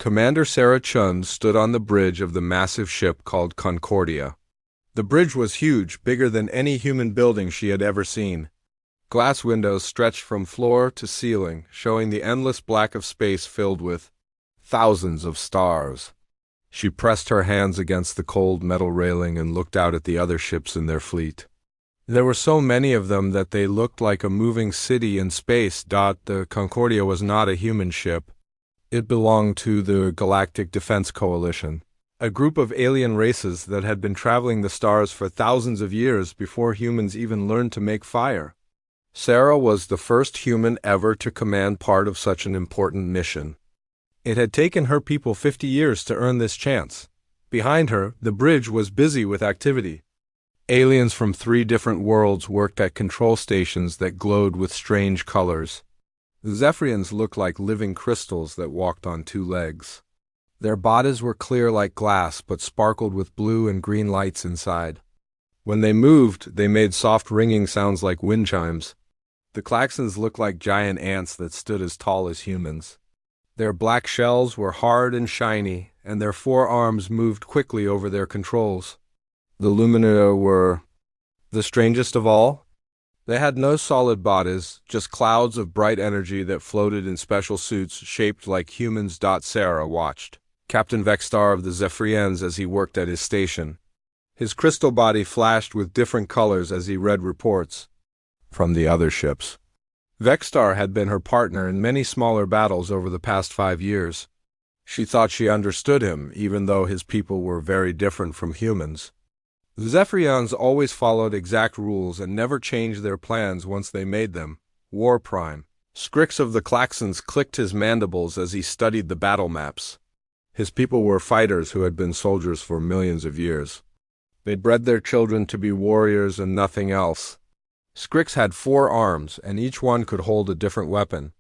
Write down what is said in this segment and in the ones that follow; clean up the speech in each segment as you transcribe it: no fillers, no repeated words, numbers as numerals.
Commander Sarah Chun stood on the bridge of the massive ship called Concordia. The bridge was huge, bigger than any human building she had ever seen. Glass windows stretched from floor to ceiling, showing the endless black of space filled with thousands of stars. She pressed her hands against the cold metal railing and looked out at the other ships in their fleet. There were so many of them that they looked like a moving city in space. The Concordia was not a human ship. It belonged to the Galactic Defense Coalition, a group of alien races that had been traveling the stars for thousands of years before humans even learned to make fire. Sarah was the first human ever to command part of such an important mission. It had taken her people 50 years to earn this chance. Behind her, the bridge was busy with activity. Aliens from 3 different worlds worked at control stations that glowed with strange colors. The Zephyrians looked like living crystals that walked on 2 legs. Their bodies were clear like glass but sparkled with blue and green lights inside. When they moved, they made soft ringing sounds like wind chimes. The klaxons looked like giant ants that stood as tall as humans. Their black shells were hard and shiny, and their 4 arms moved quickly over their controls. The Lumina were the strangest of all. They had no solid bodies, just clouds of bright energy that floated in special suits shaped like humans. Sarah watched Captain Vextar of the Zephyrians as he worked at his station. His crystal body flashed with different colors as he read reports from the other ships. Vextar had been her partner in many smaller battles over the past 5 years. She thought she understood him, even though his people were very different from humans. The Zephyrians always followed exact rules and never changed their plans once they made them. War Prime. Scrix of the Klaxons clicked his mandibles as he studied the battle maps. His people were fighters who had been soldiers for millions of years. They'd bred their children to be warriors and nothing else. Scrix had 4 arms, and each one could hold a different weapon.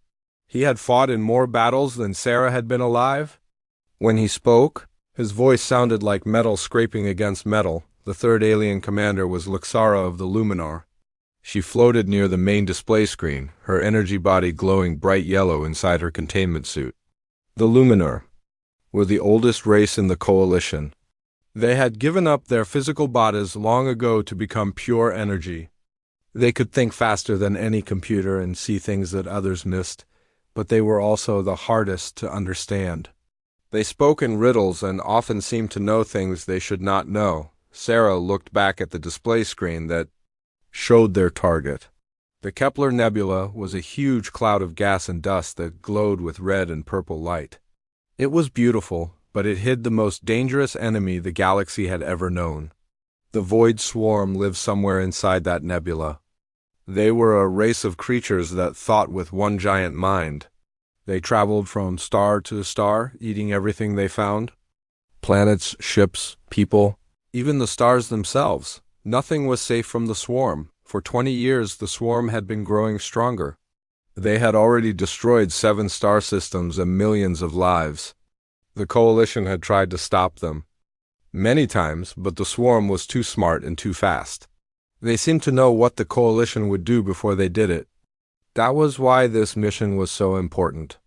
He had fought in more battles than Sarah had been alive. When he spoke, his voice sounded like metal scraping against metal. The 3rd alien commander was Luxara of the Luminar. She floated near the main display screen, her energy body glowing bright yellow inside her containment suit. The Luminar were the oldest race in the Coalition. They had given up their physical bodies long ago to become pure energy. They could think faster than any computer and see things that others missed, but they were also the hardest to understand. They spoke in riddles and often seemed to know things they should not know. Sarah looked back at the display screen that showed their target. The Kepler Nebula was a huge cloud of gas and dust that glowed with red and purple light. It was beautiful, but it hid the most dangerous enemy the galaxy had ever known. The Void Swarm lived somewhere inside that nebula. They were a race of creatures that thought with one giant mind. They traveled from star to star, eating everything they found. Planets, ships, people, even the stars themselves. Nothing was safe from the swarm. For 20 years, the swarm had been growing stronger. They had already destroyed 7 star systems and millions of lives. The Coalition had tried to stop them many times, but the swarm was too smart and too fast. They seemed to know what the Coalition would do before they did it. That was why this mission was so important.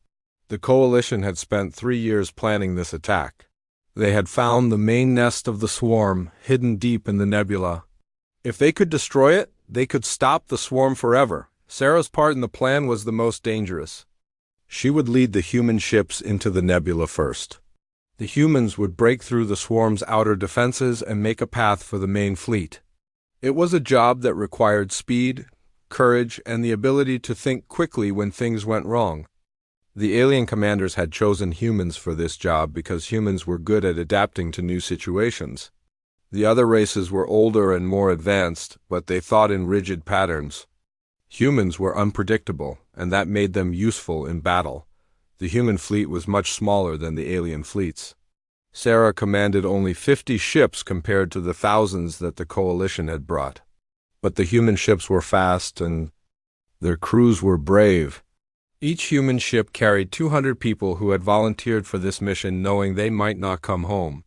The Coalition had spent 3 years planning this attack. They had found the main nest of the swarm, hidden deep in the nebula. If they could destroy it, they could stop the swarm forever. Sarah's part in the plan was the most dangerous. She would lead the human ships into the nebula first. The humans would break through the swarm's outer defenses and make a path for the main fleet. It was a job that required speed, courage, and the ability to think quickly when things went wrong. The alien commanders had chosen humans for this job because humans were good at adapting to new situations. The other races were older and more advanced, but they thought in rigid patterns. Humans were unpredictable, and that made them useful in battle. The human fleet was much smaller than the alien fleets. Sarah commanded only 50 ships compared to the thousands that the Coalition had brought. But the human ships were fast, and their crews were brave. Each human ship carried 200 people who had volunteered for this mission knowing they might not come home.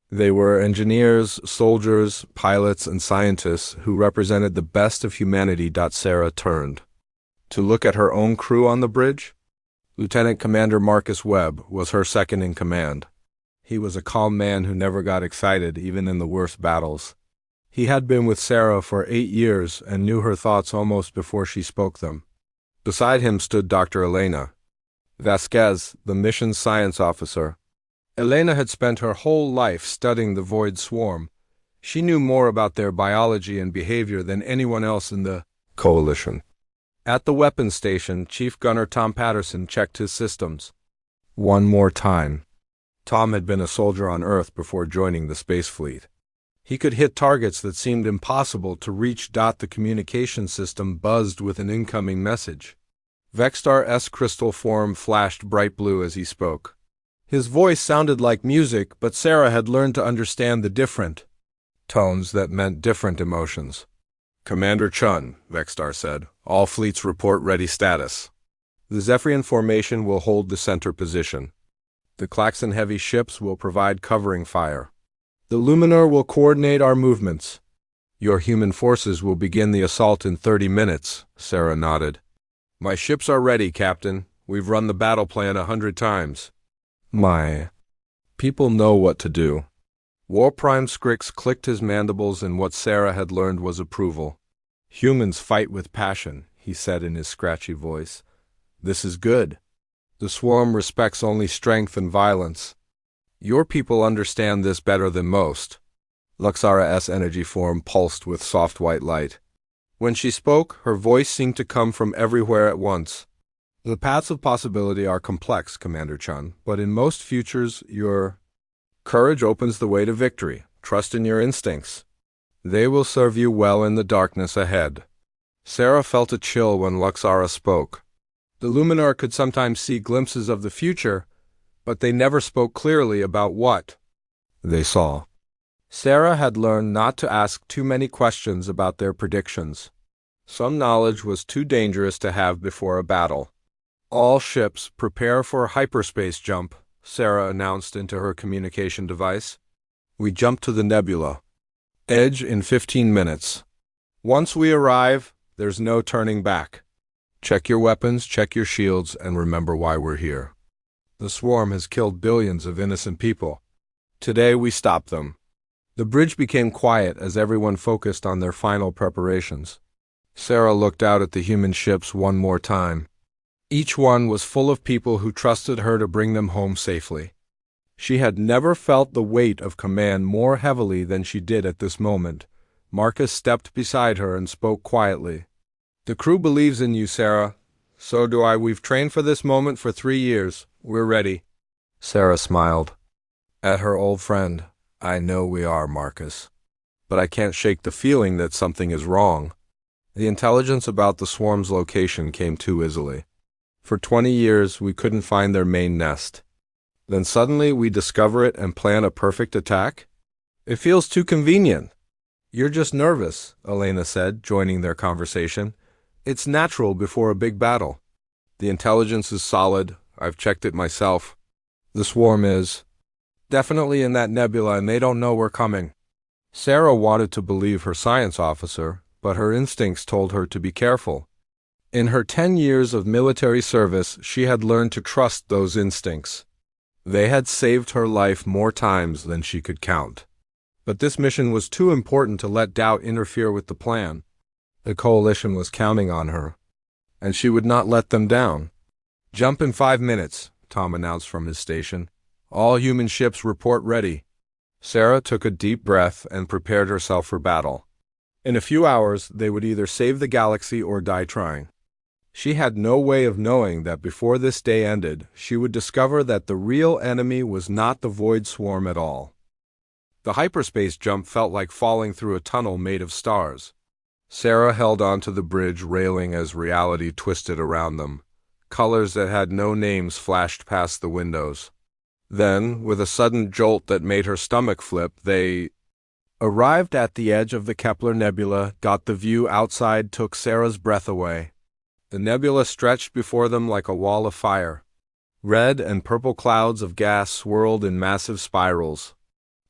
They were engineers, soldiers, pilots, and scientists who represented the best of humanity. Sarah turned to look at her own crew on the bridge. Lieutenant Commander Marcus Webb was her second in command. He was a calm man who never got excited even in the worst battles. He had been with Sarah for 8 years and knew her thoughts almost before she spoke them. Beside him stood Dr. Elena Vasquez, the mission science officer. Elena had spent her whole life studying the Void Swarm. She knew more about their biology and behavior than anyone else in the coalition. At the weapons station, Chief Gunner Tom Patterson checked his systems. One more time. Tom had been a soldier on Earth before joining the space fleet. He could hit targets that seemed impossible to reach. The communication system buzzed with an incoming message. Vexstar S crystal form flashed bright blue as he spoke. His voice sounded like music, but Sarah had learned to understand the different tones that meant different emotions. Commander Chun, Vexstar said, all fleets report ready status. The Zephyrian formation will hold the center position. The Klaxon heavy ships will provide covering fire. The Luminar will coordinate our movements. Your human forces will begin the assault in 30 minutes, Sarah nodded. My ships are ready, Captain. We've run the battle plan 100 times. My people know what to do. War Prime Scrix clicked his mandibles, and what Sarah had learned was approval. Humans fight with passion, he said in his scratchy voice. This is good. The swarm respects only strength and violence. Your people understand this better than most. Luxara S energy form pulsed with soft white light. When she spoke, her voice seemed to come from everywhere at once. The paths of possibility are complex, Commander Chun, but in most futures, your courage opens the way to victory. Trust in your instincts. They will serve you well in the darkness ahead. Sarah felt a chill when Luxara spoke. The Luminar could sometimes see glimpses of the future, but they never spoke clearly about what they saw. Sarah had learned not to ask too many questions about their predictions. Some knowledge was too dangerous to have before a battle. All ships prepare for a hyperspace jump, Sarah announced into her communication device. We jump to the nebula. Edge in 15 minutes. Once we arrive, there's no turning back. Check your weapons, check your shields, and remember why we're here. The swarm has killed billions of innocent people. Today we stop them. The bridge became quiet as everyone focused on their final preparations. Sarah looked out at the human ships one more time. Each one was full of people who trusted her to bring them home safely. She had never felt the weight of command more heavily than she did at this moment. Marcus stepped beside her and spoke quietly. The crew believes in you, Sarah. So do I. We've trained for this moment for 3 years. We're ready. Sarah smiled. At her old friend, I know we are, Marcus. But I can't shake the feeling that something is wrong. The intelligence about the swarm's location came too easily. For 20 years, we couldn't find their main nest. Then suddenly we discover it and plan a perfect attack? It feels too convenient. You're just nervous, Elena said, joining their conversation. It's natural before a big battle. The intelligence is solid. I've checked it myself. The swarm is definitely in that nebula, and they don't know we're coming. Sarah wanted to believe her science officer, but her instincts told her to be careful. In her 10 years of military service, she had learned to trust those instincts. They had saved her life more times than she could count. But this mission was too important to let doubt interfere with the plan. The coalition was counting on her, and she would not let them down. Jump in 5 minutes, Tom announced from his station. All human ships report ready. Sarah took a deep breath and prepared herself for battle. In a few hours, they would either save the galaxy or die trying. She had no way of knowing that before this day ended, she would discover that the real enemy was not the Void Swarm at all. The hyperspace jump felt like falling through a tunnel made of stars. Sarah held onto the bridge railing as reality twisted around them. Colors that had no names flashed past the windows. Then, with a sudden jolt that made her stomach flip, they arrived at the edge of the Kepler Nebula. The view outside took Sarah's breath away. The nebula stretched before them like a wall of fire. Red and purple clouds of gas swirled in massive spirals.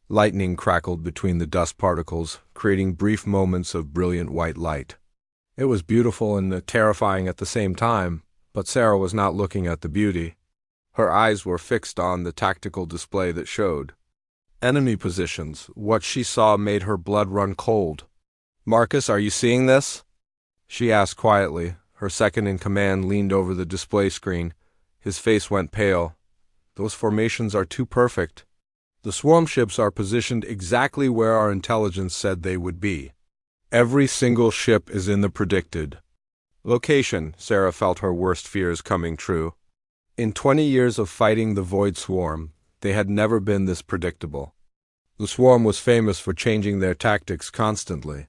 Lightning crackled between the dust particles, creating brief moments of brilliant white light. It was beautiful and terrifying at the same time, But Sarah was not looking at the beauty. Her eyes were fixed on the tactical display that showed enemy positions. What she saw made her blood run cold. "Marcus, are you seeing this?" she asked quietly. Her second-in-command leaned over the display screen. His face went pale. "Those formations are too perfect. The swarm ships are positioned exactly where our intelligence said they would be. Every single ship is in the predicted location." Sarah felt her worst fears coming true. In 20 years of fighting the Void Swarm, they had never been this predictable. The Swarm was famous for changing their tactics constantly.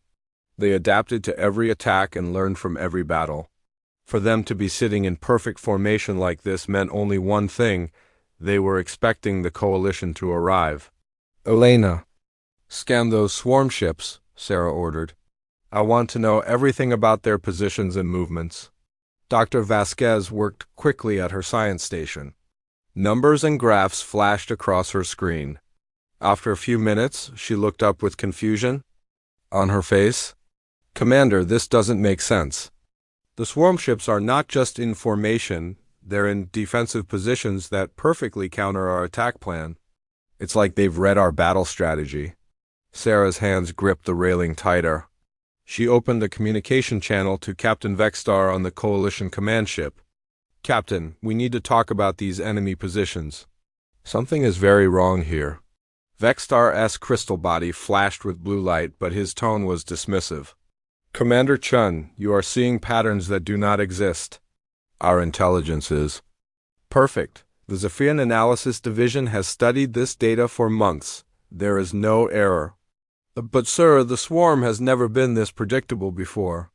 They adapted to every attack and learned from every battle. For them to be sitting in perfect formation like this meant only one thing: they were expecting the coalition to arrive. "Elena, scan those swarm ships," Sarah ordered. "I want to know everything about their positions and movements." Dr. Vasquez worked quickly at her science station. Numbers and graphs flashed across her screen. After a few minutes, she looked up with confusion on her face. "Commander, this doesn't make sense. The swarm ships are not just in formation, they're in defensive positions that perfectly counter our attack plan. It's like they've read our battle strategy." Sarah's hands gripped the railing tighter. She opened the communication channel to Captain Vexstar on the Coalition command ship. "Captain, we need to talk about these enemy positions. Something is very wrong here." Vexstar's crystal body flashed with blue light, but his tone was dismissive. "Commander Chun, you are seeing patterns that do not exist. Our intelligence is perfect. The Zephyrian Analysis Division has studied this data for months. There is no error." "But sir, the swarm has never been this predictable before.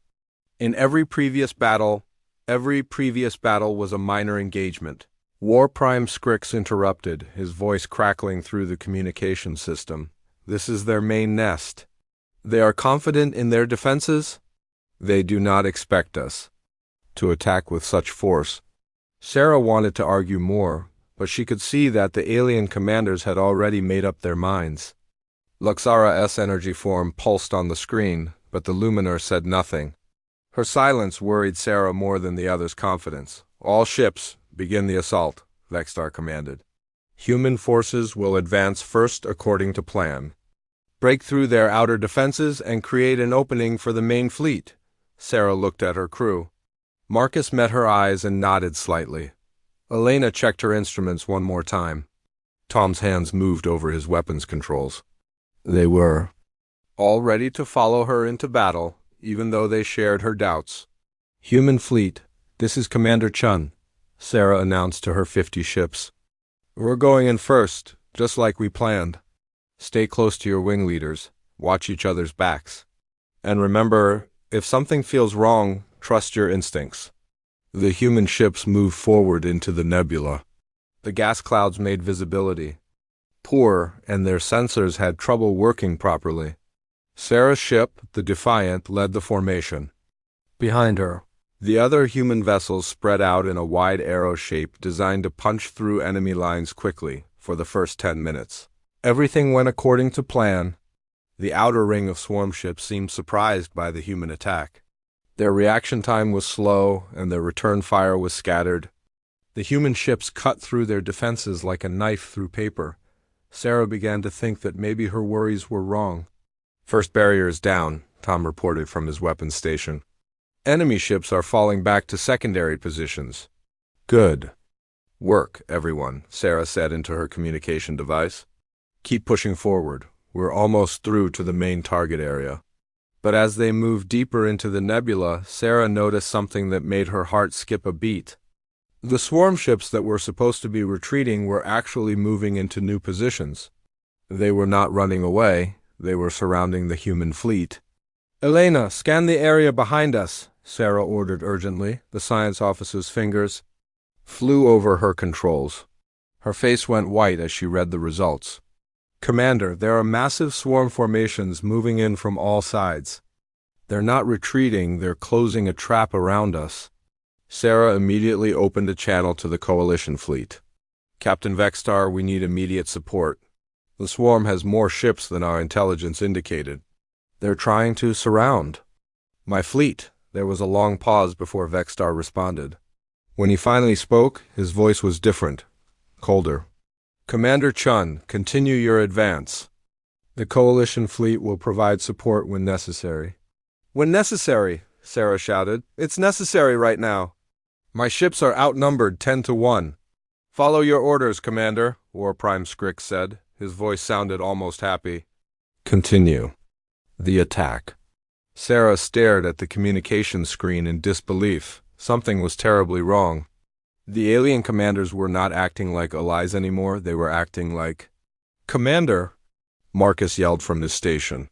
In every previous battle was a minor engagement." War Prime Scrix interrupted, his voice crackling through the communication system. "This is their main nest. They are confident in their defenses. They do not expect us to attack with such force." Sarah wanted to argue more, but she could see that the alien commanders had already made up their minds. Luxara's energy form pulsed on the screen, but the Luminar said nothing. Her silence worried Sarah more than the others' confidence. "All ships, begin the assault," Vexstar commanded. "Human forces will advance first according to plan. Break through their outer defenses and create an opening for the main fleet." Sarah looked at her crew. Marcus met her eyes and nodded slightly. Elena checked her instruments one more time. Tom's hands moved over his weapons controls. They were all ready to follow her into battle, even though they shared her doubts. "Human fleet, this is Commander Chun," Sarah announced to her 50 ships. "We're going in first, just like we planned. Stay close to your wing leaders, watch each other's backs. And remember, if something feels wrong, trust your instincts." The human ships moved forward into the nebula. The gas clouds made visibility poor, and their sensors had trouble working properly. Sarah's ship, the Defiant, led the formation. Behind her, the other human vessels spread out in a wide arrow shape designed to punch through enemy lines quickly for the first 10 minutes. Everything went according to plan. The outer ring of swarm ships seemed surprised by the human attack. Their reaction time was slow, and their return fire was scattered. The human ships cut through their defenses like a knife through paper. Sarah began to think that maybe her worries were wrong. "First barrier is down," Tom reported from his weapons station. "Enemy ships are falling back to secondary positions." "Good work, everyone," Sarah said into her communication device. "Keep pushing forward. We're almost through to the main target area." But as they moved deeper into the nebula, Sarah noticed something that made her heart skip a beat. The swarm ships that were supposed to be retreating were actually moving into new positions. They were not running away, they were surrounding the human fleet. "Elena, scan the area behind us," Sarah ordered urgently. The science officer's fingers flew over her controls. Her face went white as she read the results. "Commander, there are massive swarm formations moving in from all sides. They're not retreating, they're closing a trap around us." Sarah immediately opened a channel to the Coalition fleet. "Captain Vexstar, we need immediate support. The swarm has more ships than our intelligence indicated. They're trying to surround my fleet." There was a long pause before Vexstar responded. When he finally spoke, his voice was different, colder. Commander Chun, continue your advance. The Coalition fleet will provide support when necessary. When necessary, Sarah shouted. It's necessary right now. My ships are outnumbered 10-1. Follow your orders, Commander, War Prime Scrix said. His voice sounded almost happy. Continue. The attack. Sarah stared at the communication screen in disbelief. Something was terribly wrong. The alien commanders were not acting like allies anymore. They were acting like... Commander! Marcus yelled from his station.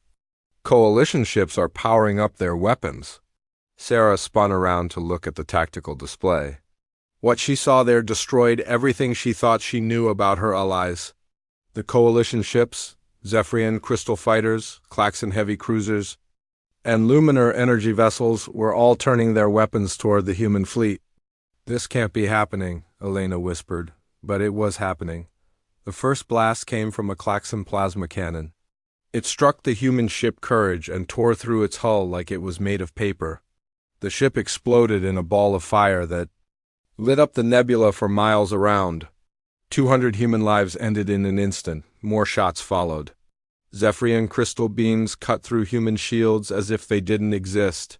Coalition ships are powering up their weapons. Sarah spun around to look at the tactical display. What she saw there destroyed everything she thought she knew about her allies. The Coalition ships, Zephyrian crystal fighters, Klaxon heavy cruisers, and Luminar energy vessels were all turning their weapons toward the human fleet. This can't be happening, Elena whispered, but it was happening. The first blast came from a Klaxon plasma cannon. It struck the human ship Courage and tore through its hull like it was made of paper. The ship exploded in a ball of fire that lit up the nebula for miles around. 200 human lives ended in an instant. More shots followed. Zephyrian crystal beams cut through human shields as if they didn't exist.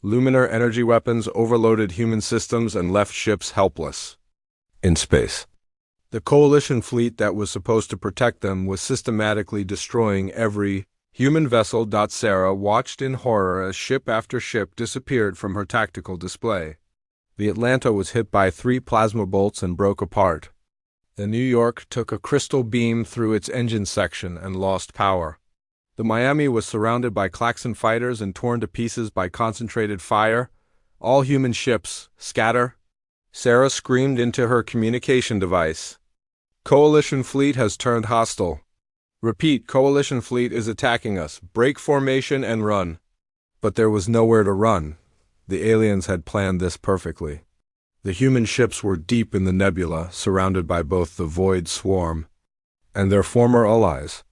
Luminar energy weapons overloaded human systems and left ships helpless. In space. The Coalition fleet that was supposed to protect them was systematically destroying every human vessel. Sarah watched in horror as ship after ship disappeared from her tactical display. The Atlanta was hit by 3 plasma bolts and broke apart. The New York took a crystal beam through its engine section and lost power. The Miami was surrounded by Klaxon fighters and torn to pieces by concentrated fire. All human ships, scatter. Sarah screamed into her communication device. Coalition fleet has turned hostile. Repeat, Coalition fleet is attacking us. Break formation and run. But there was nowhere to run. The aliens had planned this perfectly. The human ships were deep in the nebula, surrounded by both the Void Swarm and their former allies.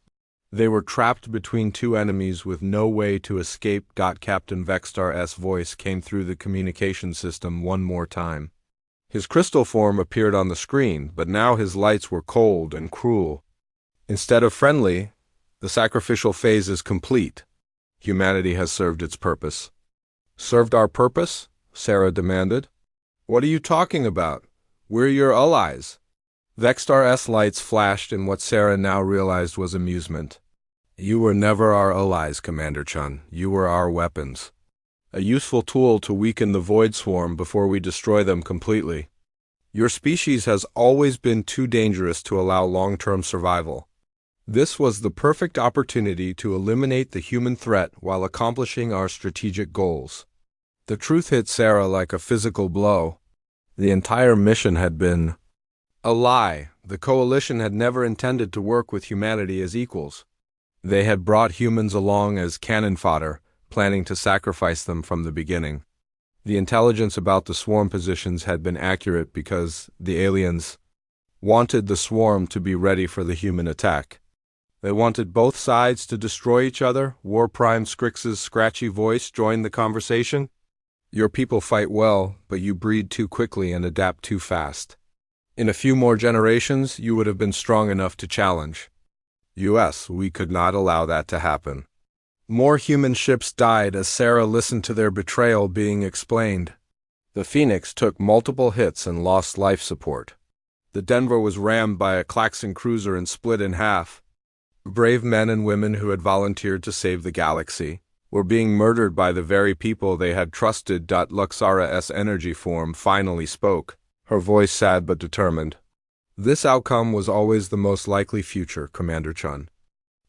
They were trapped between two enemies with no way to escape. Captain Vextar's voice came through the communication system one more time. His crystal form appeared on the screen, but now his lights were cold and cruel. Instead of friendly, the sacrificial phase is complete. Humanity has served its purpose. Served our purpose? Sarah demanded. What are you talking about? We're your allies. Vextar's lights flashed in what Sarah now realized was amusement. You were never our allies, Commander Chun. You were our weapons. A useful tool to weaken the Void Swarm before we destroy them completely. Your species has always been too dangerous to allow long-term survival. This was the perfect opportunity to eliminate the human threat while accomplishing our strategic goals. The truth hit Sarah like a physical blow. The entire mission had been a lie. The Coalition had never intended to work with humanity as equals. They had brought humans along as cannon fodder, planning to sacrifice them from the beginning. The intelligence about the swarm positions had been accurate because the aliens wanted the swarm to be ready for the human attack. They wanted both sides to destroy each other. War Prime Scrix's scratchy voice joined the conversation. Your people fight well, but you breed too quickly and adapt too fast. In a few more generations, you would have been strong enough to challenge. US, we could not allow that to happen. More human ships died as Sarah listened to their betrayal being explained. The Phoenix took multiple hits and lost life support. The Denver was rammed by a Klaxon cruiser and split in half. Brave men and women who had volunteered to save the galaxy were being murdered by the very people they had trusted. Luxara's energy form finally spoke, her voice sad but determined. This outcome was always the most likely future, Commander Chun.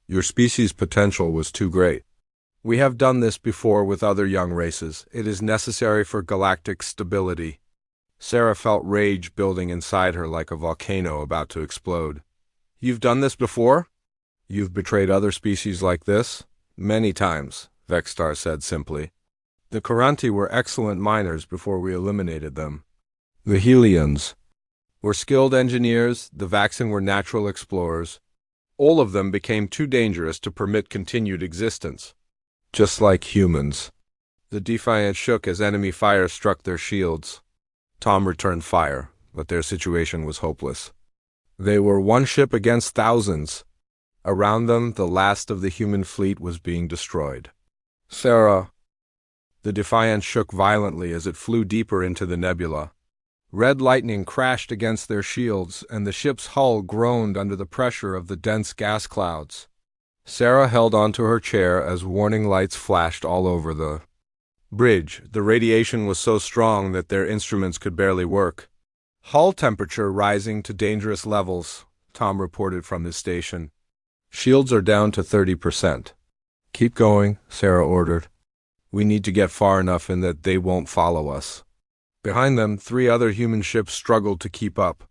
Your species' potential was too great. We have done this before with other young races. It is necessary for galactic stability. Sarah felt rage building inside her like a volcano about to explode. You've done this before? You've betrayed other species like this? Many times, Vextar said simply. The Karanti were excellent miners before we eliminated them. The Helians were skilled engineers, the Vaxen were natural explorers. All of them became too dangerous to permit continued existence. Just like humans. The Defiant shook as enemy fire struck their shields. Tom returned fire, but their situation was hopeless. They were one ship against thousands. Around them, the last of the human fleet was being destroyed. Sarah. The Defiant shook violently as it flew deeper into the nebula. Red lightning crashed against their shields, and the ship's hull groaned under the pressure of the dense gas clouds. Sarah held onto her chair as warning lights flashed all over the bridge. The radiation was so strong that their instruments could barely work. Hull temperature rising to dangerous levels, Tom reported from his station. Shields are down to 30%. Keep going, Sarah ordered. We need to get far enough in that they won't follow us. Behind them, 3 other human ships struggled to keep up.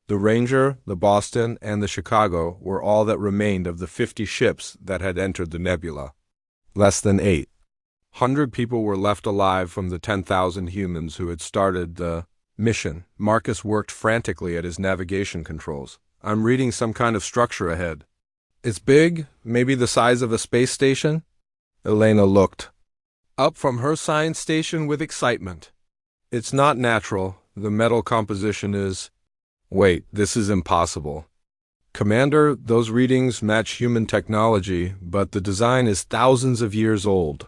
The Ranger, the Boston, and the Chicago were all that remained of the 50 ships that had entered the nebula. Less than 800 people were left alive from the 10,000 humans who had started the mission. Marcus worked frantically at his navigation controls. I'm reading some kind of structure ahead. It's big, maybe the size of a space station? Elena looked up from her science station with excitement. It's not natural. The metal composition is... Wait, this is impossible. Commander, those readings match human technology, but the design is thousands of years old.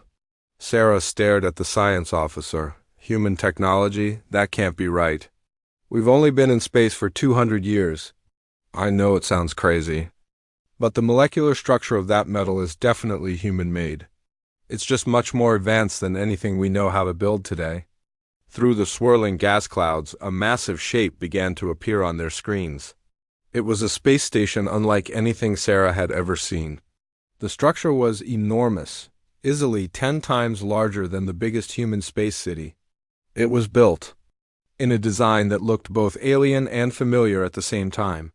Sarah stared at the science officer. Human technology? That can't be right. We've only been in space for 200 years. I know it sounds crazy, but the molecular structure of that metal is definitely human-made. It's just much more advanced than anything we know how to build today. Through the swirling gas clouds, a massive shape began to appear on their screens. It was a space station unlike anything Sarah had ever seen. The structure was enormous, easily 10 times larger than the biggest human space city. It was built in a design that looked both alien and familiar at the same time.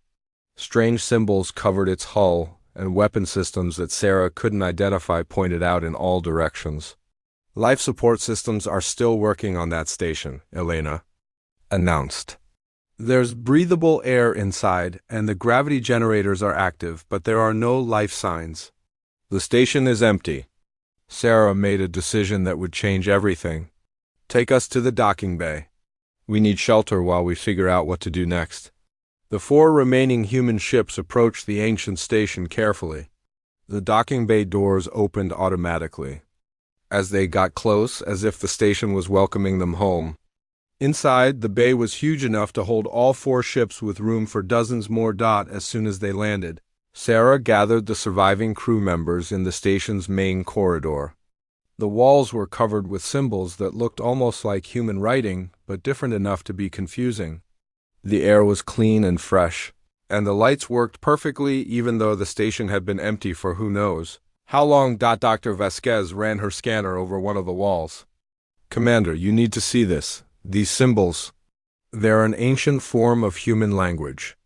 Strange symbols covered its hull, and weapon systems that Sarah couldn't identify pointed out in all directions. Life support systems are still working on that station, Elena announced. There's breathable air inside, and the gravity generators are active, but there are no life signs. The station is empty. Sarah made a decision that would change everything. Take us to the docking bay. We need shelter while we figure out what to do next. The 4 remaining human ships approached the ancient station carefully. The docking bay doors opened automatically. As they got close, as if the station was welcoming them home. Inside, the bay was huge enough to hold all 4 ships with room for dozens more. As soon as they landed, Sarah gathered the surviving crew members in the station's main corridor. The walls were covered with symbols that looked almost like human writing, but different enough to be confusing. The air was clean and fresh, and the lights worked perfectly even though the station had been empty for who knows how long. Dr. Vasquez ran her scanner over one of the walls. Commander, you need to see this. These symbols. They're an ancient form of human language.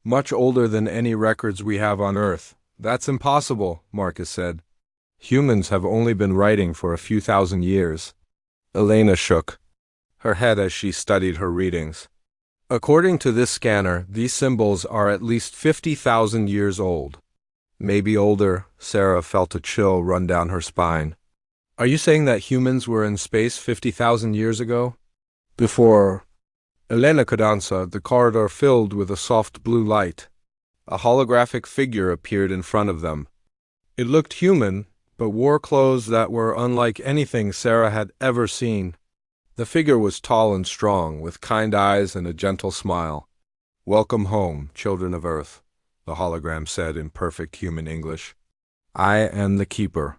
Much older than any records we have on Earth. That's impossible, Marcus said. Humans have only been writing for a few thousand years. Elena shook her head as she studied her readings. According to this scanner, these symbols are at least 50,000 years old. Maybe older. Sarah felt a chill run down her spine. Are you saying that humans were in space 50,000 years ago? Before Elena could answer, the corridor filled with a soft blue light. A holographic figure appeared in front of them. It looked human, but wore clothes that were unlike anything Sarah had ever seen. The figure was tall and strong, with kind eyes and a gentle smile. Welcome home, children of Earth, the hologram said in perfect human English. I am the keeper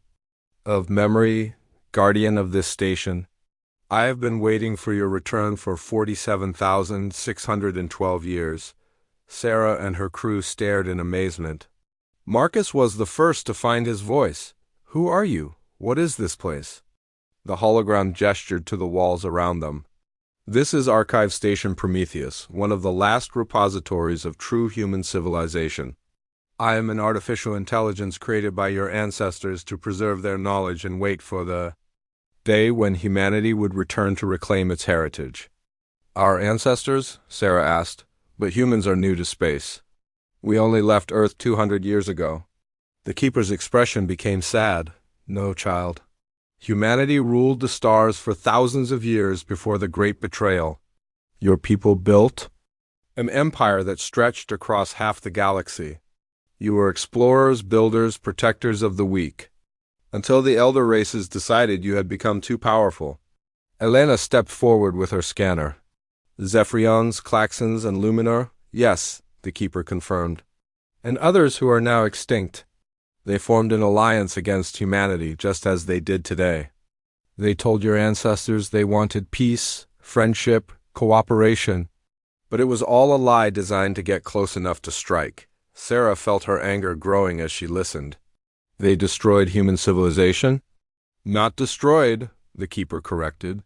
of memory, guardian of this station. I have been waiting for your return for 47,612 years. Sarah and her crew stared in amazement. Marcus was the first to find his voice. Who are you? What is this place? The hologram gestured to the walls around them. This is Archive Station Prometheus, one of the last repositories of true human civilization. I am an artificial intelligence created by your ancestors to preserve their knowledge and wait for the day when humanity would return to reclaim its heritage. Our ancestors? Sarah asked. But humans are new to space. We only left Earth 200 years ago. The Keeper's expression became sad. No, child. Humanity ruled the stars for thousands of years before the Great Betrayal. Your people built an empire that stretched across half the galaxy. You were explorers, builders, protectors of the weak. Until the elder races decided you had become too powerful. Elena stepped forward with her scanner. Zephyrions, Klaxons, and Luminor? Yes, the keeper confirmed. And others who are now extinct. They formed an alliance against humanity, just as they did today. They told your ancestors they wanted peace, friendship, cooperation. But it was all a lie designed to get close enough to strike. Sarah felt her anger growing as she listened. They destroyed human civilization? Not destroyed, the keeper corrected.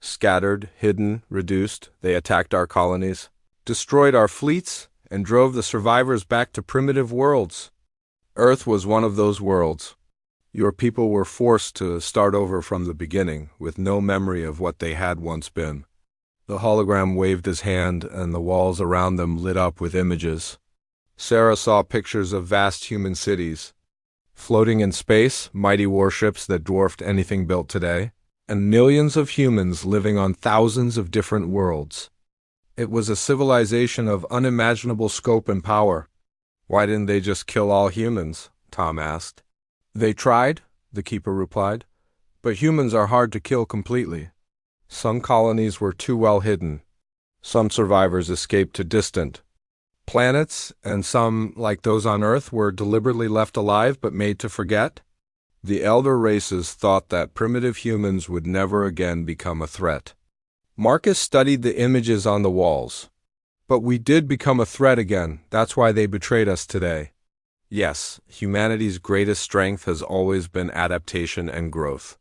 Scattered, hidden, reduced, they attacked our colonies, destroyed our fleets, and drove the survivors back to primitive worlds. Earth was one of those worlds. Your people were forced to start over from the beginning, with no memory of what they had once been. The hologram waved his hand, and the walls around them lit up with images. Sarah saw pictures of vast human cities, floating in space, mighty warships that dwarfed anything built today, and millions of humans living on thousands of different worlds. It was a civilization of unimaginable scope and power. Why didn't they just kill all humans? Tom asked. They tried, the keeper replied, but humans are hard to kill completely. Some colonies were too well hidden. Some survivors escaped to distant planets, and some, like those on Earth, were deliberately left alive but made to forget. The elder races thought that primitive humans would never again become a threat. Marcus studied the images on the walls. But we did become a threat again. That's why they betrayed us today. Yes, humanity's greatest strength has always been adaptation and growth.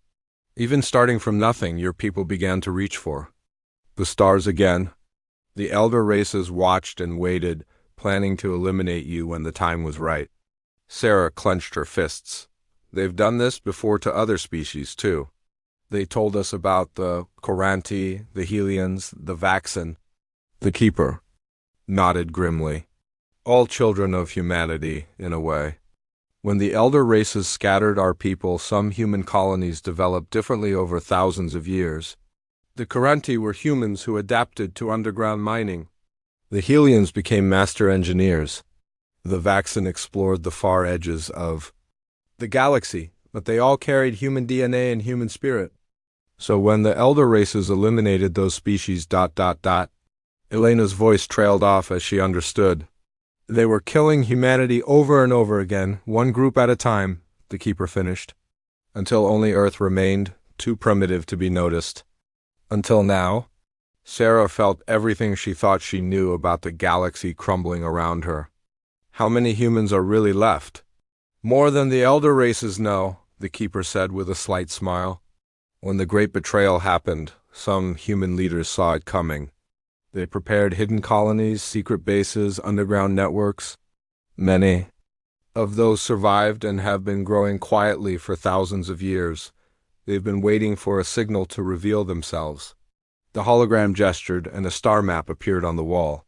Even starting from nothing, your people began to reach for the stars again. The elder races watched and waited, planning to eliminate you when the time was right. Sarah clenched her fists. They've done this before to other species, too. They told us about the Coranti, the Helians, the Vaxen. The keeper nodded grimly. All children of humanity, in a way. When the elder races scattered our people, some human colonies developed differently over thousands of years. The Coranti were humans who adapted to underground mining. The Helians became master engineers. The Vaxen explored the far edges of the galaxy, but they all carried human DNA and human spirit. So when the elder races eliminated those species... Elena's voice trailed off as she understood. They were killing humanity over and over again, one group at a time, the keeper finished, until only Earth remained, too primitive to be noticed. Until now, Sarah felt everything she thought she knew about the galaxy crumbling around her. How many humans are really left? More than the elder races know, the keeper said with a slight smile. When the great betrayal happened, some human leaders saw it coming. They prepared hidden colonies, secret bases, underground networks. Many of those survived and have been growing quietly for thousands of years. They've been waiting for a signal to reveal themselves. The hologram gestured, and a star map appeared on the wall.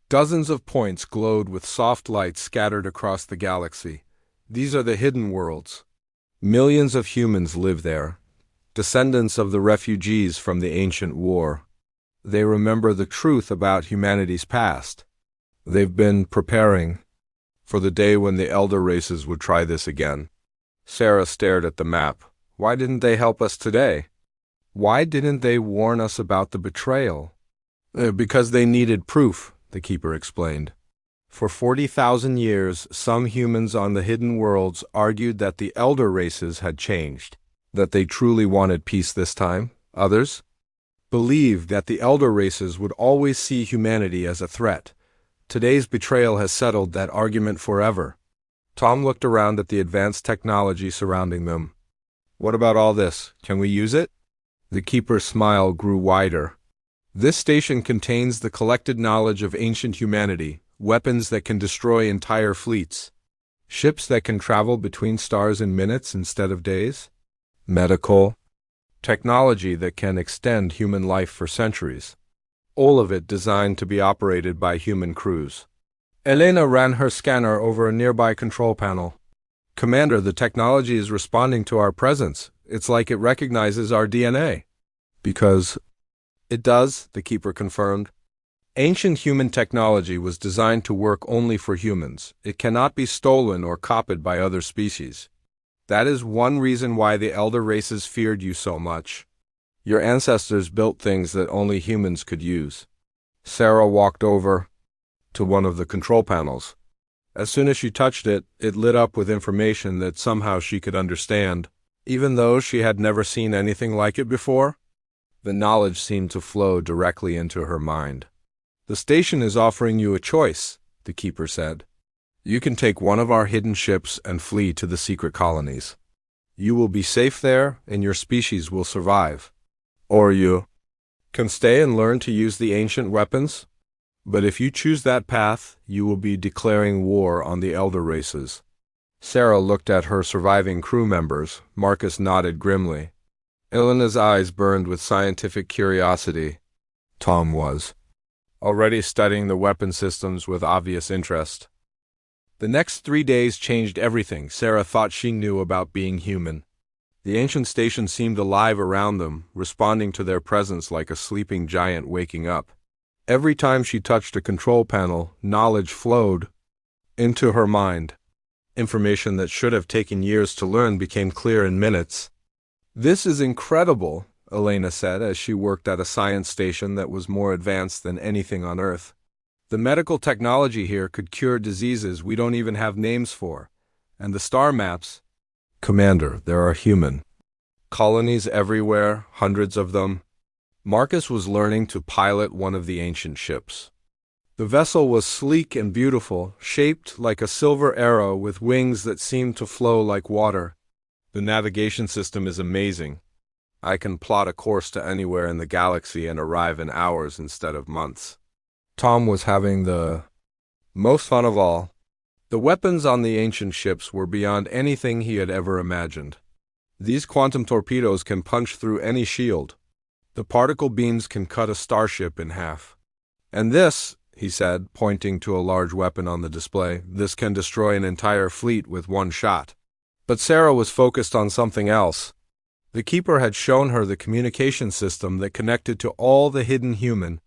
Dozens of points glowed with soft light scattered across the galaxy. These are the hidden worlds. Millions of humans live there, descendants of the refugees from the ancient war. They remember the truth about humanity's past. They've been preparing for the day when the elder races would try this again. Sarah stared at the map. Why didn't they help us today? Why didn't they warn us about the betrayal? Because they needed proof, the keeper explained. For 40,000 years, some humans on the hidden worlds argued that the elder races had changed, that they truly wanted peace this time. Others believed that the elder races would always see humanity as a threat. Today's betrayal has settled that argument forever. Tom looked around at the advanced technology surrounding them. What about all this? Can we use it? The keeper's smile grew wider. This station contains the collected knowledge of ancient humanity, weapons that can destroy entire fleets, ships that can travel between stars in minutes instead of days, medical technology that can extend human life for centuries. All of it designed to be operated by human crews. Elena ran her scanner over a nearby control panel. Commander, the technology is responding to our presence. It's like it recognizes our DNA. Because It does, the keeper confirmed. Ancient human technology was designed to work only for humans. It cannot be stolen or copied by other species. That is one reason why the elder races feared you so much. Your ancestors built things that only humans could use. Sarah walked over to one of the control panels. As soon as she touched it, it lit up with information that somehow she could understand, even though she had never seen anything like it before. The knowledge seemed to flow directly into her mind. The station is offering you a choice, the keeper said. You can take one of our hidden ships and flee to the secret colonies. You will be safe there, and your species will survive. Or you can stay and learn to use the ancient weapons. But if you choose that path, you will be declaring war on the elder races. Sarah looked at her surviving crew members. Marcus nodded grimly. Elena's eyes burned with scientific curiosity. Tom was already studying the weapon systems with obvious interest. The next 3 days changed everything Sarah thought she knew about being human. The ancient station seemed alive around them, responding to their presence like a sleeping giant waking up. Every time she touched a control panel, knowledge flowed into her mind. Information that should have taken years to learn became clear in minutes. This is incredible, Elena said as she worked at a science station that was more advanced than anything on Earth. The medical technology here could cure diseases we don't even have names for. And the star maps. Commander, there are human colonies everywhere, hundreds of them. Marcus was learning to pilot one of the ancient ships. The vessel was sleek and beautiful, shaped like a silver arrow with wings that seemed to flow like water. The navigation system is amazing. I can plot a course to anywhere in the galaxy and arrive in hours instead of months. Tom was having the most fun of all. The weapons on the ancient ships were beyond anything he had ever imagined. These quantum torpedoes can punch through any shield. The particle beams can cut a starship in half. And this, he said, pointing to a large weapon on the display, this can destroy an entire fleet with one shot. But Sarah was focused on something else. The keeper had shown her the communication system that connected to all the hidden human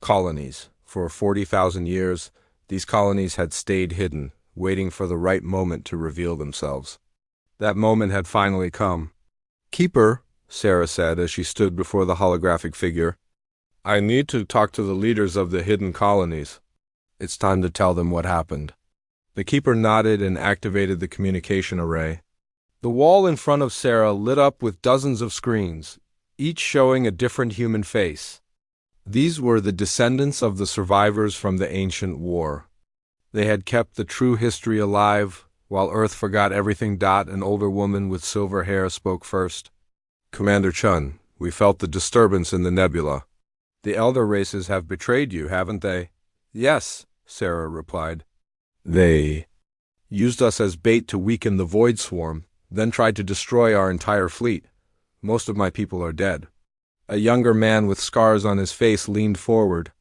colonies. For 40,000 years, these colonies had stayed hidden, waiting for the right moment to reveal themselves. That moment had finally come. Keeper, Sarah said as she stood before the holographic figure, I need to talk to the leaders of the hidden colonies. It's time to tell them what happened. The keeper nodded and activated the communication array. The wall in front of Sarah lit up with dozens of screens, each showing a different human face. These were the descendants of the survivors from the ancient war. They had kept the true history alive, while Earth forgot everything. An older woman with silver hair spoke first. Commander Chun, we felt the disturbance in the nebula. The elder races have betrayed you, haven't they? Yes, Sarah replied. They used us as bait to weaken the Void Swarm, then tried to destroy our entire fleet. Most of my people are dead. A younger man with scars on his face leaned forward.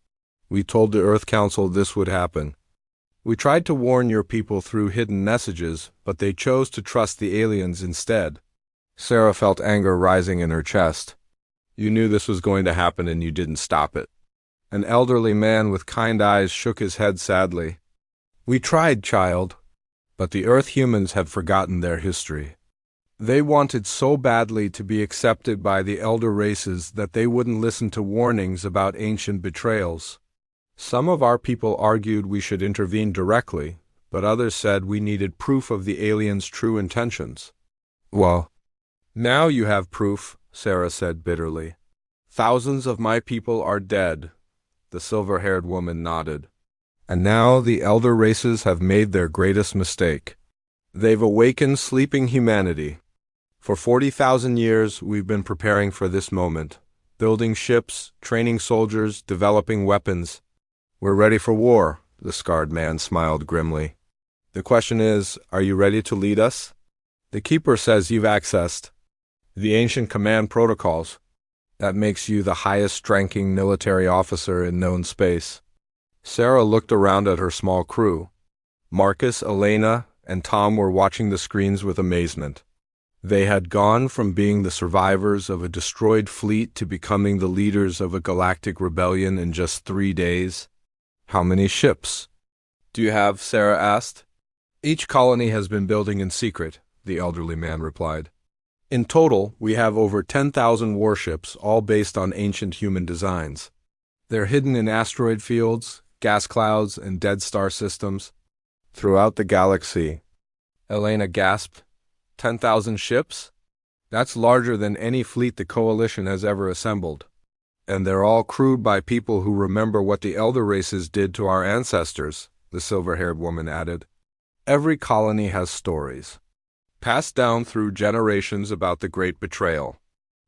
We told the Earth Council this would happen. We tried to warn your people through hidden messages, but they chose to trust the aliens instead. Sarah felt anger rising in her chest. You knew this was going to happen and you didn't stop it. An elderly man with kind eyes shook his head sadly. We tried, child, but the Earth humans had forgotten their history. They wanted so badly to be accepted by the elder races that they wouldn't listen to warnings about ancient betrayals. Some of our people argued we should intervene directly, but others said we needed proof of the aliens' true intentions. Well, now you have proof, Sarah said bitterly. Thousands of my people are dead. The silver-haired woman nodded. And now the elder races have made their greatest mistake. They've awakened sleeping humanity. For 40,000 years, we've been preparing for this moment, building ships, training soldiers, developing weapons. We're ready for war, the scarred man smiled grimly. The question is, are you ready to lead us? The keeper says you've accessed the ancient command protocols. That makes you the highest-ranking military officer in known space. Sarah looked around at her small crew. Marcus, Elena, and Tom were watching the screens with amazement. They had gone from being the survivors of a destroyed fleet to becoming the leaders of a galactic rebellion in just 3 days. How many ships do you have? Sarah asked. Each colony has been building in secret, the elderly man replied. In total, we have over 10,000 warships, all based on ancient human designs. They're hidden in asteroid fields, gas clouds, and dead star systems throughout the galaxy. Elena gasped. 10,000 ships? That's larger than any fleet the Coalition has ever assembled. And they're all crewed by people who remember what the elder races did to our ancestors, the silver-haired woman added. Every colony has stories, passed down through generations about the Great Betrayal.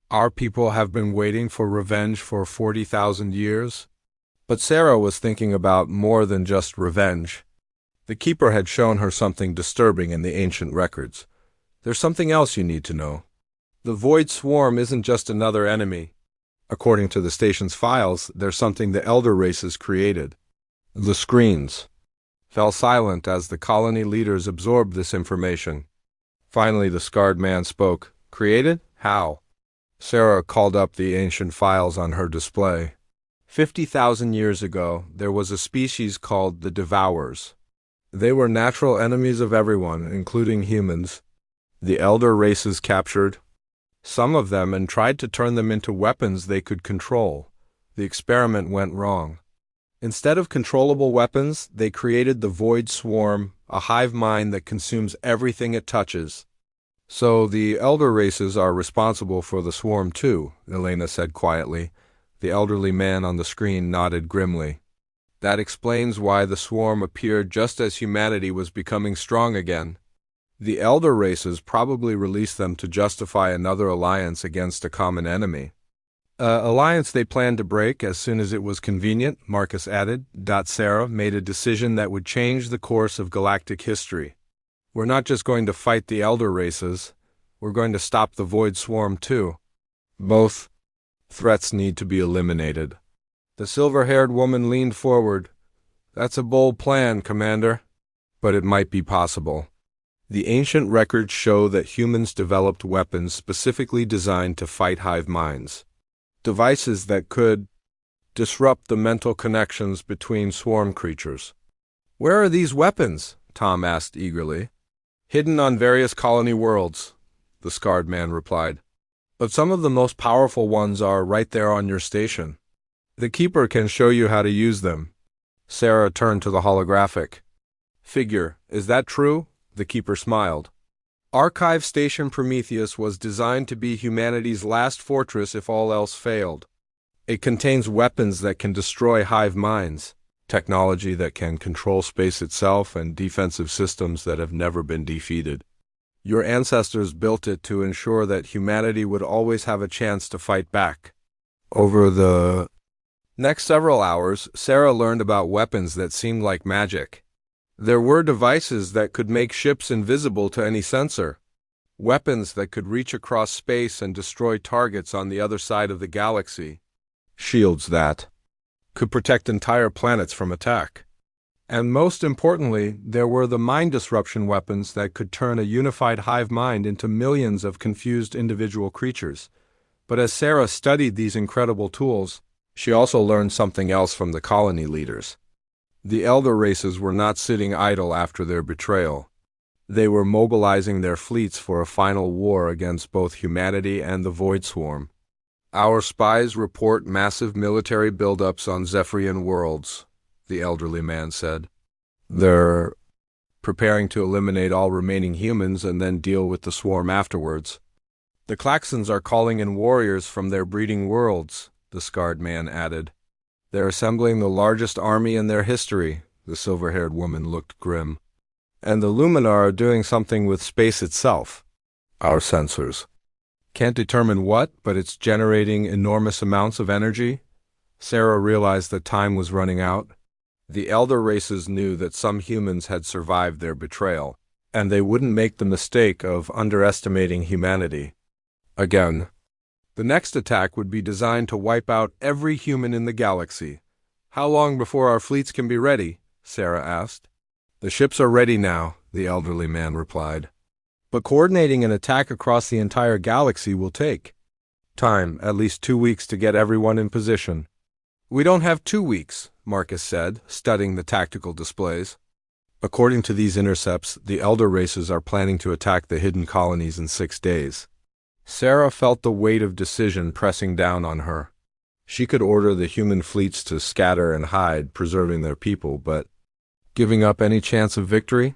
Our people have been waiting for revenge for 40,000 years. But Sarah was thinking about more than just revenge. The Keeper had shown her something disturbing in the ancient records. There's something else you need to know. The Void Swarm isn't just another enemy. According to the station's files, there's something the elder races created. The screens fell silent as the colony leaders absorbed this information. Finally, the scarred man spoke. Created? How? Sarah called up the ancient files on her display. 50,000 years ago, there was a species called the Devourers. They were natural enemies of everyone, including humans. The elder races captured some of them and tried to turn them into weapons they could control. The experiment went wrong. Instead of controllable weapons, they created the Void Swarm, a hive mind that consumes everything it touches. So the elder races are responsible for the swarm too, Elena said quietly. The elderly man on the screen nodded grimly. That explains why the swarm appeared just as humanity was becoming strong again. The elder races probably released them to justify another alliance against a common enemy. Alliance they planned to break as soon as it was convenient, Marcus added. Sarah made a decision that would change the course of galactic history. We're not just going to fight the elder races, we're going to stop the Void Swarm too. Both threats need to be eliminated. The silver-haired woman leaned forward. That's a bold plan, Commander. But it might be possible. The ancient records show that humans developed weapons specifically designed to fight hive minds. Devices that could disrupt the mental connections between swarm creatures. Where are these weapons? Tom asked eagerly. Hidden on various colony worlds, the scarred man replied. But some of the most powerful ones are right there on your station. The Keeper can show you how to use them. Sarah turned to the holographic figure. Is that true? The Keeper smiled. Archive Station Prometheus was designed to be humanity's last fortress if all else failed. It contains weapons that can destroy hive minds, technology that can control space itself, and defensive systems that have never been defeated. Your ancestors built it to ensure that humanity would always have a chance to fight back. Over the next several hours, Sarah learned about weapons that seemed like magic. There were devices that could make ships invisible to any sensor, weapons that could reach across space and destroy targets on the other side of the galaxy, shields that could protect entire planets from attack. And most importantly, there were the mind disruption weapons that could turn a unified hive mind into millions of confused individual creatures. But as Sarah studied these incredible tools, she also learned something else from the colony leaders. The elder races were not sitting idle after their betrayal. They were mobilizing their fleets for a final war against both humanity and the Void Swarm. Our spies report massive military buildups on Zephyrian worlds, the elderly man said. They're preparing to eliminate all remaining humans and then deal with the swarm afterwards. The Klaxons are calling in warriors from their breeding worlds, the scarred man added. They're assembling the largest army in their history, the silver-haired woman looked grim. And the Luminar are doing something with space itself. Our sensors can't determine what, but it's generating enormous amounts of energy. Sarah realized that time was running out. The elder races knew that some humans had survived their betrayal, and they wouldn't make the mistake of underestimating humanity. Again. The next attack would be designed to wipe out every human in the galaxy. How long before our fleets can be ready? Sarah asked. The ships are ready now, the elderly man replied. But coordinating an attack across the entire galaxy will take time, at least 2 weeks to get everyone in position. We don't have 2 weeks, Marcus said, studying the tactical displays. According to these intercepts, the elder races are planning to attack the hidden colonies in 6 days. Sarah felt the weight of decision pressing down on her. She could order the human fleets to scatter and hide, preserving their people, but giving up any chance of victory?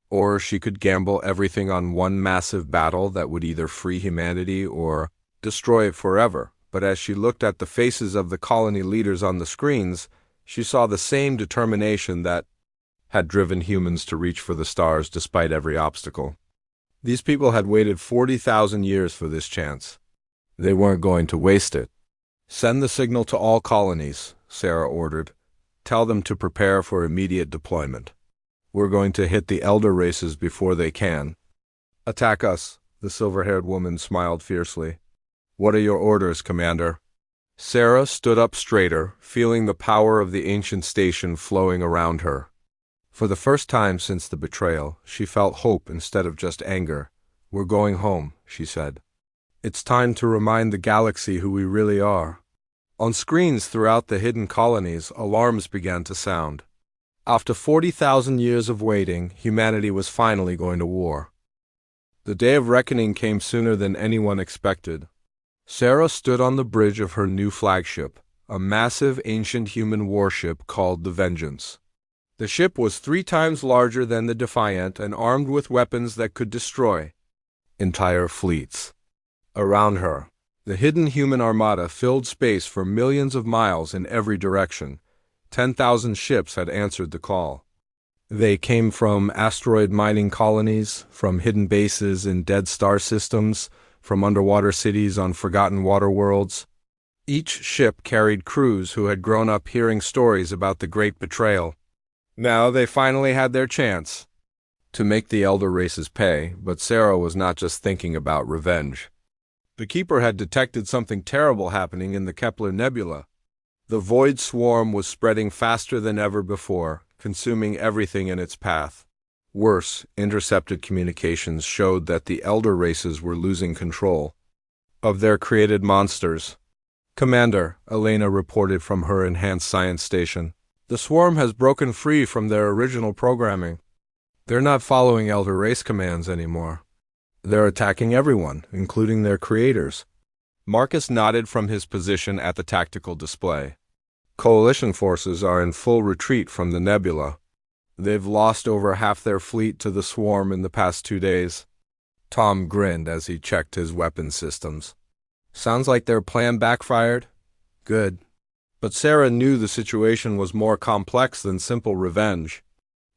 Or she could gamble everything on one massive battle that would either free humanity or destroy it forever. But as she looked at the faces of the colony leaders on the screens, she saw the same determination that had driven humans to reach for the stars despite every obstacle. These people had waited 40,000 years for this chance. They weren't going to waste it. "Send the signal to all colonies," Sarah ordered. "Tell them to prepare for immediate deployment. We're going to hit the elder races before they can." "Attack us," the silver-haired woman smiled fiercely. "What are your orders, Commander?" Sarah stood up straighter, feeling the power of the ancient station flowing around her. For the first time since the betrayal, she felt hope instead of just anger. "We're going home," she said. "It's time to remind the galaxy who we really are." On screens throughout the hidden colonies, alarms began to sound. After 40,000 years of waiting, humanity was finally going to war. The day of reckoning came sooner than anyone expected. Sarah stood on the bridge of her new flagship, a massive ancient human warship called the Vengeance. The ship was 3 times larger than the Defiant and armed with weapons that could destroy entire fleets. Around her, the hidden human armada filled space for millions of miles in every direction. 10,000 ships had answered the call. They came from asteroid mining colonies, from hidden bases in dead star systems, from underwater cities on forgotten water worlds. Each ship carried crews who had grown up hearing stories about the great betrayal. Now they finally had their chance to make the elder races pay, but Sarah was not just thinking about revenge. The Keeper had detected something terrible happening in the Kepler Nebula. The void swarm was spreading faster than ever before, consuming everything in its path. Worse, intercepted communications showed that the elder races were losing control of their created monsters. "Commander," Elena reported from her enhanced science station, "the swarm has broken free from their original programming. They're not following elder race commands anymore. They're attacking everyone, including their creators." Marcus nodded from his position at the tactical display. "Coalition forces are in full retreat from the nebula. They've lost over half their fleet to the swarm in the past 2 days. Tom grinned as he checked his weapon systems. "Sounds like their plan backfired? Good." But Sarah knew the situation was more complex than simple revenge.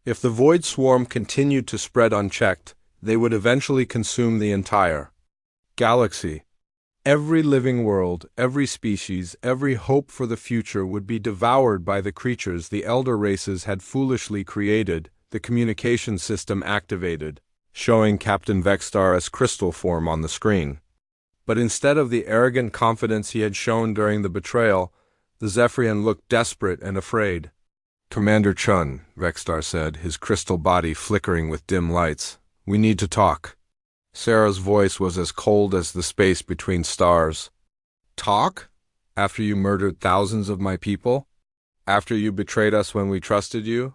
If the void swarm continued to spread unchecked, they would eventually consume the entire galaxy. Every living world, every species, every hope for the future would be devoured by the creatures the elder races had foolishly created. The communication system activated, showing Captain Vexstar as crystal form on the screen. But instead of the arrogant confidence he had shown during the betrayal, the Zephyrian looked desperate and afraid. "Commander Chun," Vexstar said, his crystal body flickering with dim lights, "we need to talk." Sarah's voice was as cold as the space between stars. "Talk? After you murdered thousands of my people? After you betrayed us when we trusted you?"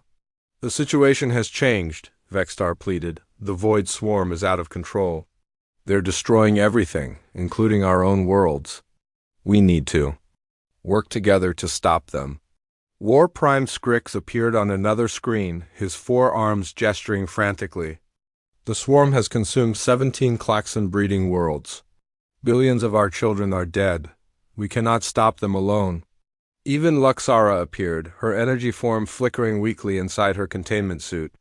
"The situation has changed," Vexstar pleaded. "The void swarm is out of control. They're destroying everything, including our own worlds. We need to work together to stop them." War Prime Scrix appeared on another screen, his 4 arms gesturing frantically. "The swarm has consumed 17 Klaxon breeding worlds. Billions of our children are dead. We cannot stop them alone." Even Luxara appeared, her energy form flickering weakly inside her containment suit.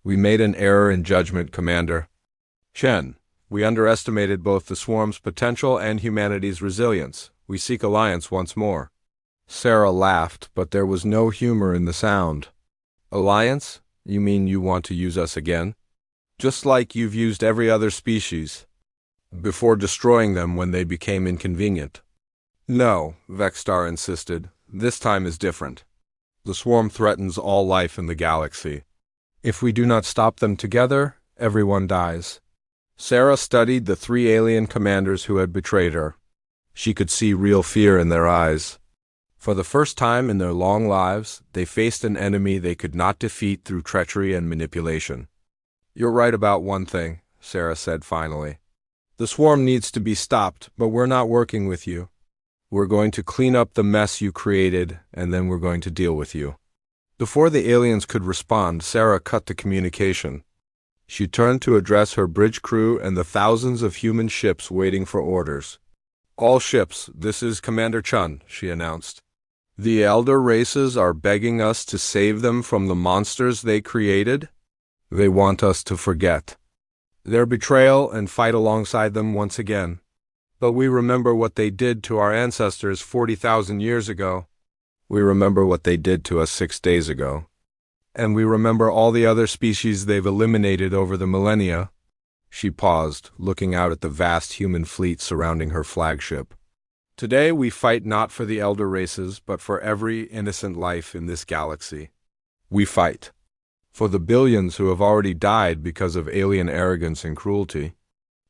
"We made an error in judgment, Commander. Shen, we underestimated both the swarm's potential and humanity's resilience. We seek alliance once more." Sarah laughed, but there was no humor in the sound. "Alliance? You mean you want to use us again? Just like you've used every other species, before destroying them when they became inconvenient." "No," Vexstar insisted. "This time is different. The swarm threatens all life in the galaxy. If we do not stop them together, everyone dies. Sarah studied the three alien commanders who had betrayed her. She could see real fear in their eyes. For the first time in their long lives, they faced an enemy they could not defeat through treachery and manipulation. "You're right about one thing," Sarah said finally. "The swarm needs to be stopped, but we're not working with you. We're going to clean up the mess you created, and then we're going to deal with you." Before the aliens could respond, Sarah cut the communication. She turned to address her bridge crew and the thousands of human ships waiting for orders. "All ships, this is Commander Chun," she announced. "The elder races are begging us to save them from the monsters they created. They want us to forget their betrayal and fight alongside them once again. But we remember what they did to our ancestors 40,000 years ago. We remember what they did to us 6 days ago. And we remember all the other species they've eliminated over the millennia." She paused, looking out at the vast human fleet surrounding her flagship. "Today we fight not for the elder races, but for every innocent life in this galaxy. We fight for the billions who have already died because of alien arrogance and cruelty.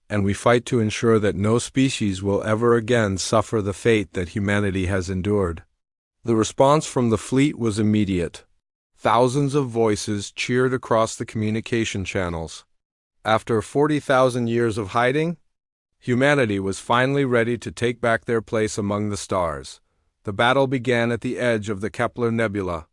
And we fight to ensure that no species will ever again suffer the fate that humanity has endured." The response from the fleet was immediate. Thousands of voices cheered across the communication channels. After 40,000 years of hiding, humanity was finally ready to take back their place among the stars. The battle began at the edge of the Kepler Nebula.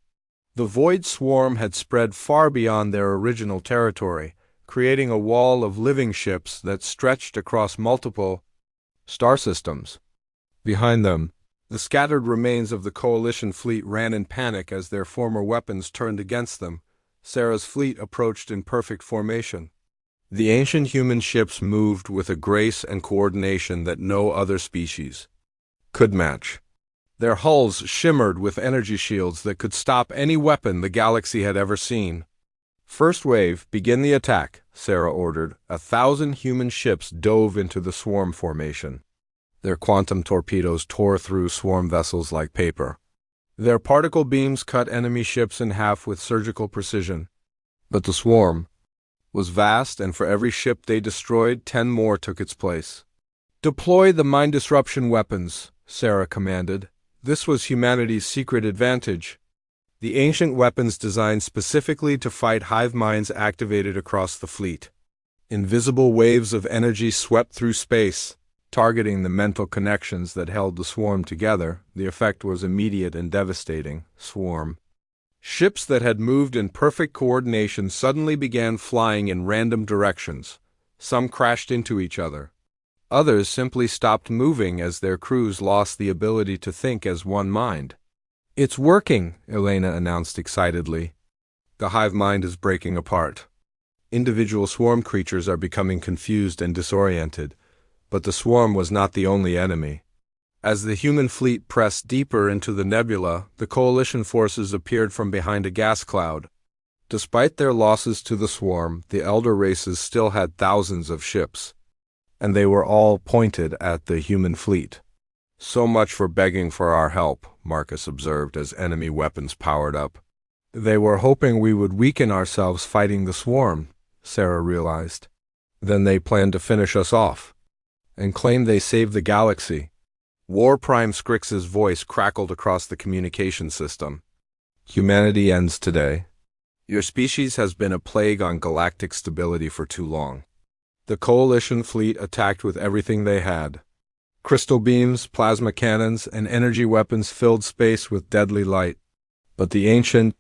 The void swarm had spread far beyond their original territory, creating a wall of living ships that stretched across multiple star systems. Behind them, the scattered remains of the coalition fleet ran in panic as their former weapons turned against them. Sarah's fleet approached in perfect formation. The ancient human ships moved with a grace and coordination that no other species could match. Their hulls shimmered with energy shields that could stop any weapon the galaxy had ever seen. "First wave, begin the attack," Sarah ordered. 1,000 human ships dove into the swarm formation. Their quantum torpedoes tore through swarm vessels like paper. Their particle beams cut enemy ships in half with surgical precision. But the swarm was vast, and for every ship they destroyed, 10 more took its place. "Deploy the mind disruption weapons," Sarah commanded. This was humanity's secret advantage. The ancient weapons designed specifically to fight hive minds activated across the fleet. Invisible waves of energy swept through space, targeting the mental connections that held the swarm together. The effect was immediate and devastating. Swarm ships that had moved in perfect coordination suddenly began flying in random directions. Some crashed into each other. Others simply stopped moving as their crews lost the ability to think as one mind. "It's working," Elena announced excitedly. "The hive mind is breaking apart. Individual swarm creatures are becoming confused and disoriented. But the swarm was not the only enemy. As the human fleet pressed deeper into the nebula, the coalition forces appeared from behind a gas cloud. Despite their losses to the swarm, the elder races still had thousands of ships, and they were all pointed at the human fleet. "So much for begging for our help," Marcus observed as enemy weapons powered up. "They were hoping we would weaken ourselves fighting the swarm," Sarah realized. "Then they planned to finish us off and claim they saved the galaxy." War Prime Scrix's voice crackled across the communication system. "Humanity ends today. Your species has been a plague on galactic stability for too long." The coalition fleet attacked with everything they had. Crystal beams, plasma cannons, and energy weapons filled space with deadly light. But the ancient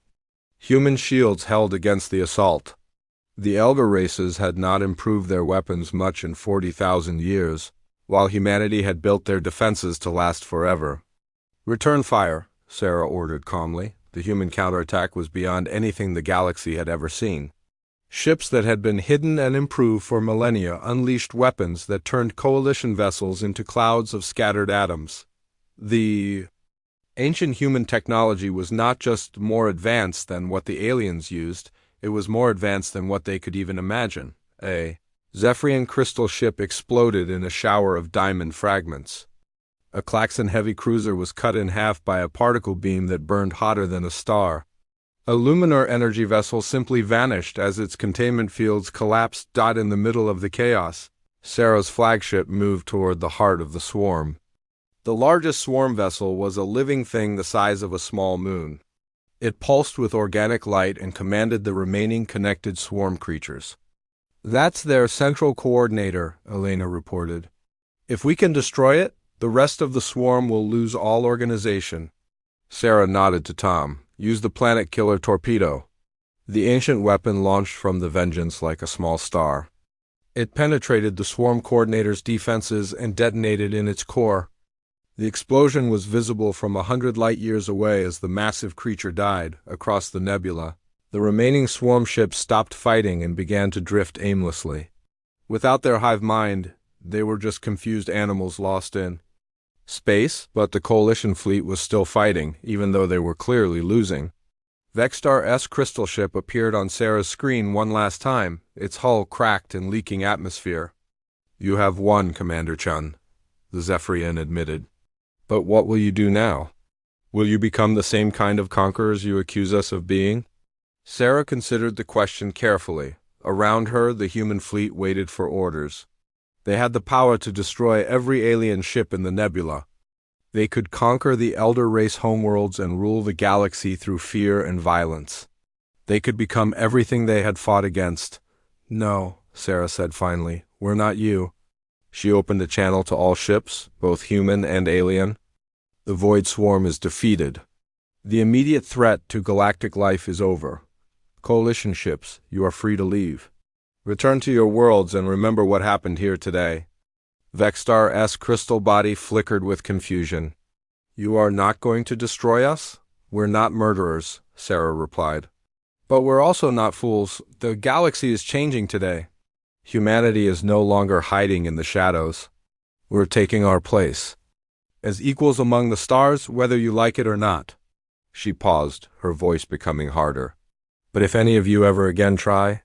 human shields held against the assault. The elder races had not improved their weapons much in 40,000 years, while humanity had built their defenses to last forever. "Return fire," Sarah ordered calmly. The human counterattack was beyond anything the galaxy had ever seen. Ships that had been hidden and improved for millennia unleashed weapons that turned coalition vessels into clouds of scattered atoms. The ancient human technology was not just more advanced than what the aliens used, it was more advanced than what they could even imagine. A Zephyrian crystal ship exploded in a shower of diamond fragments. A Klaxon heavy cruiser was cut in half by a particle beam that burned hotter than a star. A luminar energy vessel simply vanished as its containment fields collapsed in the middle of the chaos. Sarah's flagship moved toward the heart of the swarm. The largest swarm vessel was a living thing the size of a small moon. It pulsed with organic light and commanded the remaining connected swarm creatures. "That's their central coordinator," Elena reported. "If we can destroy it, the rest of the swarm will lose all organization." Sarah nodded to Tom. "Use the planet killer torpedo." The ancient weapon launched from the Vengeance like a small star. It penetrated the swarm coordinator's defenses and detonated in its core. The explosion was visible from 100 light-years away as the massive creature died across the nebula. The remaining swarm ships stopped fighting and began to drift aimlessly. Without their hive mind, they were just confused animals lost in space, but the Coalition fleet was still fighting, even though they were clearly losing. Vexstar-S crystal ship appeared on Sarah's screen one last time, its hull cracked and leaking atmosphere. "You have won, Commander Chun," the Zephyrian admitted. "But what will you do now? Will you become the same kind of conquerors you accuse us of being?" Sarah considered the question carefully. Around her, the human fleet waited for orders. They had the power to destroy every alien ship in the nebula. They could conquer the Elder Race homeworlds and rule the galaxy through fear and violence. They could become everything they had fought against. "No," Sarah said finally, "we're not you." She opened a channel to all ships, both human and alien. "The Void Swarm is defeated. The immediate threat to galactic life is over. Coalition ships, you are free to leave. Return to your worlds and remember what happened here today." Vexstar-S crystal body flickered with confusion. "You are not going to destroy us? We're not murderers," Sarah replied. "But we're also not fools. The galaxy is changing today. Humanity is no longer hiding in the shadows. We're taking our place as equals among the stars, whether you like it or not." She paused, her voice becoming harder. "But if any of you ever again try,